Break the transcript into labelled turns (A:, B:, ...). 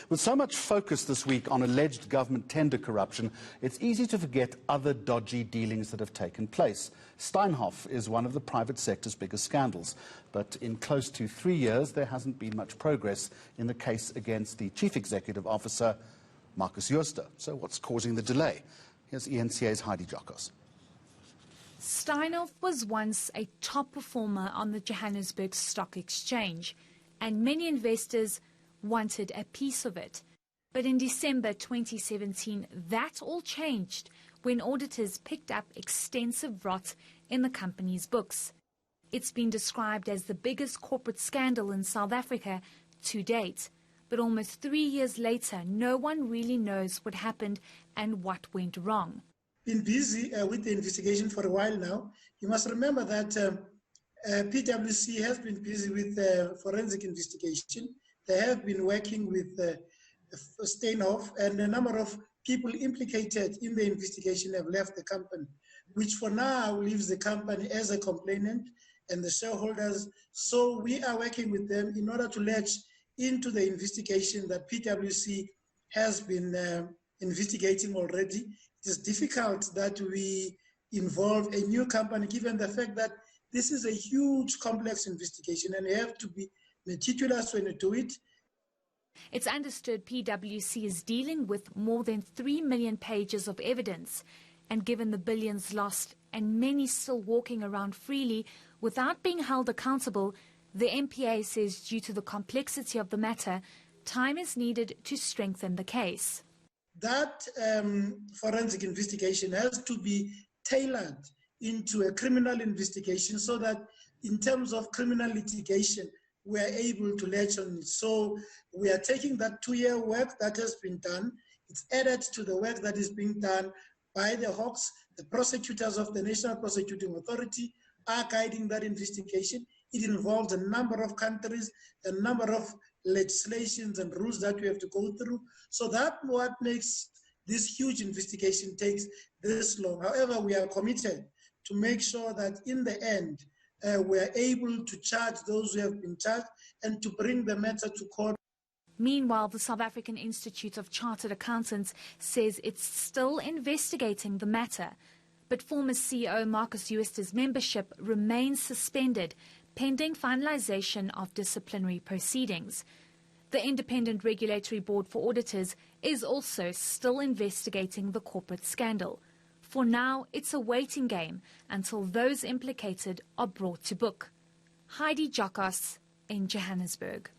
A: With so much focus this week on alleged government tender corruption, it's easy to forget other dodgy dealings that have taken place. Steinhoff is one of the private sector's biggest scandals. But in close to 3 years, there hasn't been much progress in the case against the chief executive officer, Marcus Jooste. So what's causing the delay? Here's ENCA's Heidi Jokos.
B: Steinhoff was once a top performer on the Johannesburg Stock Exchange, and many investors wanted a piece of it. But in December 2017, that all changed when auditors picked up extensive rot in the company's books. It's been described as the biggest corporate scandal in South Africa to date. But almost 3 years later, no one really knows what happened and what went wrong.
C: Been busy with the investigation for a while now. You must remember that PwC has been busy with forensic investigation. They have been working with Steinhoff, and a number of people implicated in the investigation have left the company, which for now leaves the company as a complainant and the shareholders. So we are working with them in order to latch into the investigation that PwC has been investigating already. It is difficult that we involve a new company given the fact that this is a huge, complex investigation and you have to be meticulous when you do it.
B: It's understood PwC is dealing with more than 3 million pages of evidence, and given the billions lost and many still walking around freely without being held accountable, the NPA says due to the complexity of the matter, time is needed to strengthen the case.
C: That forensic investigation has to be tailored into a criminal investigation so that in terms of criminal litigation, we are able to latch on it. So we are taking that 2-year work that has been done. It's added to the work that is being done by the Hawks. The prosecutors of the National Prosecuting Authority are guiding that investigation. It involves a number of countries, a number of legislations and rules that we have to go through. So that's what makes this huge investigation takes this long. However, we are committed to make sure that in the end, we are able to charge those who have been charged and to bring the matter to court.
B: Meanwhile, the South African Institute of Chartered Accountants says it's still investigating the matter. But former CEO Marcus Jooste's membership remains suspended pending finalization of disciplinary proceedings. The Independent Regulatory Board for Auditors is also still investigating the corporate scandal. For now, it's a waiting game until those implicated are brought to book. Heidi Jokos in Johannesburg.